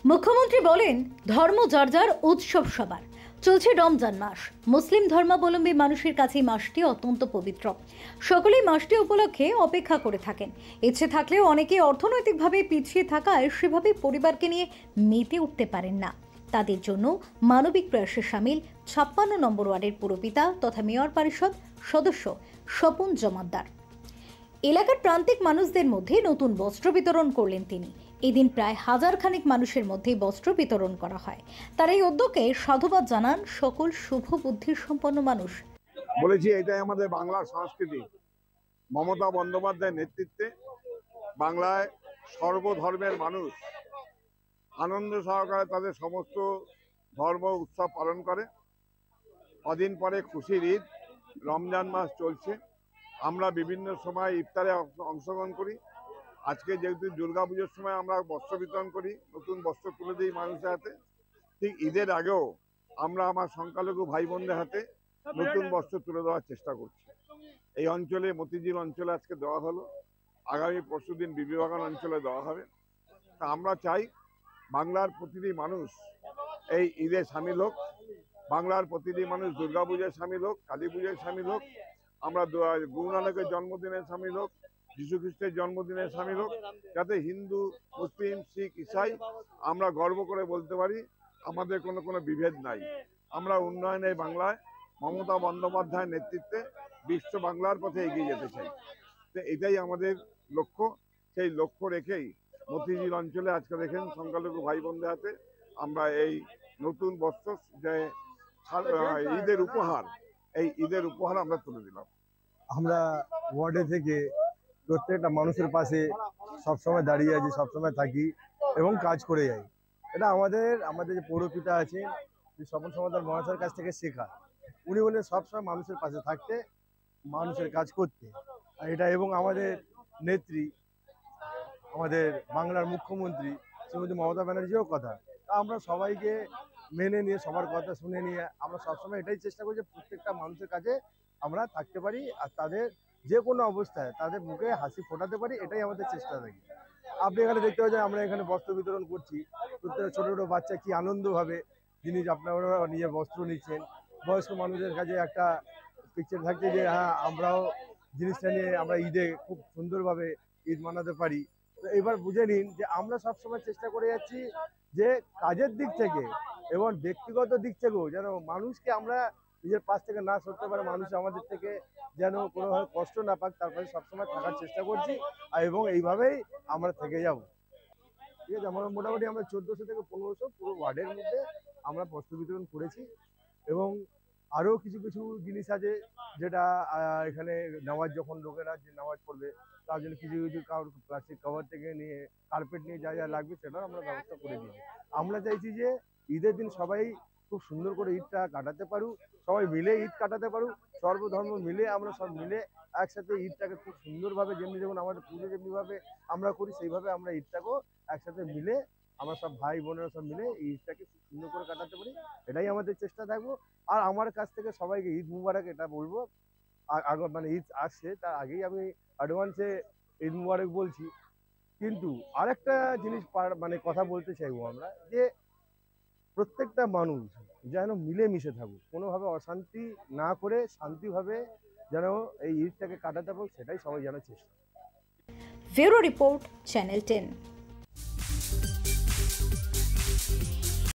মুখ্যমন্ত্রী বলেন, ধর্ম যার যার, উৎসব সবার। চলছে রমজান মাস। মুসলিম ধর্মাবলম্বী মানুষের কাছে মাসটি অত্যন্ত পবিত্র। সকলেই মাসটি উপলক্ষে অপেক্ষা করে থাকেন। ইচ্ছে থাকলেও অনেকে অর্থনৈতিকভাবে পিছিয়ে থাকায় সেভাবে পরিবারকে নিয়ে মেতে উঠতে পারেন না। তাদের জন্য মানবিক প্রয়াসে সামিল ৫৬ নম্বর ওয়ার্ডের পুরপিতা তথা মেয়র পরিষদ সদস্য স্বপন জমাদ্দার। এলাকার প্রান্তিক মানুষদের মধ্যে নতুন বস্ত্র বিতরণ করলেন তিনি। এদিন প্রায় হাজার খানেক মানুষের মধ্যে বস্ত্র বিতরণ করা হয়। তার এই উদ্যোগে সাধুবাদ জানান সকল শুভ বুদ্ধির সম্পন্ন মানুষ। বলেছি, এটাই আমাদের বাংলার সংস্কৃতি। মমতা বন্দ্যোপাধ্যায়ের নেতৃত্বে বাংলায় সর্বধর্মের মানুষ আনন্দ সহকারে তাদের সমস্ত ধর্ম উৎসব পালন করে। কদিন পরে খুশির ঈদ, রমজান মাস চলছে। আমরা বিভিন্ন সময় ইফতারে অংশগ্রহণ করি। আজকে যেহেতু দুর্গাপুজোর সময় আমরা বস্ত্র বিতরণ করি, নতুন বস্ত্র তুলে দিই মানুষের হাতে, ঠিক ঈদের আগেও আমরা আমার সংখ্যালঘু ভাই বোনদের হাতে নতুন বস্ত্র তুলে দেওয়ার চেষ্টা করছি। এই অঞ্চলে মতিঝিল অঞ্চলে আজকে দেওয়া হলো, আগামী পরশুদিন বিবিবাগান অঞ্চলে দেওয়া হবে। তা আমরা চাই বাংলার প্রতিটি মানুষ এই ঈদে সামিল হোক, বাংলার প্রতিটি মানুষ দুর্গাপূজায় সামিল হোক, কালী পূজায় সামিল হোক, আমরা গুরু নানকের জন্মদিনে সামিল হোক, যীশু খ্রিস্টের জন্মদিনে সামিল হোক, যাতে হিন্দু, মুসলিম, শিখ, ইসাই আমরা গর্ব করে বলতে পারি আমাদের কোনো বিভেদ নাই। আমরা উন্নয়নে বাংলায় মমতা বন্দ্যোপাধ্যায়ের নেতৃত্বে বিশ্ব বাংলার পথে এগিয়ে যেতে চাই। তো এটাই আমাদের লক্ষ্য। সেই লক্ষ্য রেখেই মতিঝিল অঞ্চলে আজকে দেখেন সংখ্যালঘু ভাই বোনদের হাতে আমরা এই নতুন বস্ত্র, যে ঈদের উপহার, এই ঈদের উপহার আমরা তুলে দিলাম। আমরা ওয়ার্ডে থেকে প্রত্যেকটা মানুষের পাশে সবসময় দাঁড়িয়ে আছি, সবসময় থাকি এবং কাজ করে যাই। এটা আমাদের যে পৌরপিতা আছে, স্বপন জমাদ্দার মহাশয়ের কাছ থেকে শেখা। উনি বলেন সবসময় মানুষের পাশে থাকতে, মানুষের কাজ করতে। আর এটা এবং আমাদের নেত্রী, আমাদের বাংলার মুখ্যমন্ত্রী শ্রীমতী মমতা ব্যানার্জিও কথা। আমরা সবাইকে মেনে নিয়ে, সবার কথা শুনে নিয়ে আমরা সবসময় এটাই চেষ্টা করি যে প্রত্যেকটা মানুষের কাছে আমরা থাকতে পারি আর তাদের যে কোনো অবস্থায় তাদের মুখে হাসি ফোটাতে পারি, এটাই আমাদের চেষ্টা থাকি। আপনি এখানে দেখতে পাচ্ছেন আমরা এখানে বস্ত্র বিতরণ করছি। প্রত্যেকটা ছোটো ছোটো বাচ্চা কি আনন্দভাবে জিনিস আপনারা নিয়ে বস্ত্র নিচ্ছেন। বয়স্ক মানুষের কাছে একটা পিকচার থাকছে যে হ্যাঁ, আমরাও জিনিসটা নিয়ে আমরা ঈদে খুব সুন্দরভাবে ঈদ মানাতে পারি। তো এবার বুঝে নিন যে আমরা সবসময় চেষ্টা করে যাচ্ছি যে কাজের দিক থেকে এবং ব্যক্তিগত দিক থেকেও যেন মানুষকে আমরা নিজের পাশ থেকে না সরতে পারে, মানুষ আমাদের থেকে যেন কোনোভাবে কষ্ট না পাক, তার পাশে সবসময় থাকার চেষ্টা করছি। আর এবং এইভাবেই আমরা থেকে যাব। ঠিক আছে, আমরা মোটামুটি আমরা 1400 থেকে 1500 পুরো ওয়ার্ডের মধ্যে আমরা বস্ত্র বিতরণ করেছি। এবং আরও কিছু কিছু জিনিস আছে যেটা এখানে নামাজ, যখন লোকেরা যে নামাজ পড়বে তার জন্য কিছু কিছু প্লাস্টিক কভার থেকে নিয়ে কার্পেট নিয়ে যা যা লাগবে সেটাও আমরা ব্যবস্থা করে দিয়েছি। আমরা চাইছি যে ঈদের দিন সবাই খুব সুন্দর করে ঈদটা কাটাতে পারুক, সবাই মিলে ঈদ কাটাতে পারুক, সর্বধর্ম মিলে আমরা সব মিলে একসাথে ঈদটাকে খুব সুন্দরভাবে, যেমন আমাদের পুজো যেমনিভাবে আমরা করি সেইভাবে আমরা ঈদটাকেও একসাথে মিলে আমরা সব ভাই বোনেরা সব মিলে ঈদটাকে খুব সুন্দর করে কাটাতে পারি, এটাই আমাদের চেষ্টা থাকবো। আর আমার কাছ থেকে সবাইকে ঈদ মুবারক এটা বলবো। আগে মানে ঈদ আসছে তার আগেই আমি অ্যাডভান্সে ঈদ মুবারক বলছি। কিন্তু আরেকটা জিনিস মানে কথা বলতে চাইবো আমরা, যে প্রত্যেকটা মানুষ যেন মিলেমিশে থাকুক, কোনোভাবে অশান্তি না করে শান্তিভাবে যেন এই ঈদটাকে কাটাতে পারুক, সেটাই সবাই যেন চেষ্টা। Bureau report, channel 10।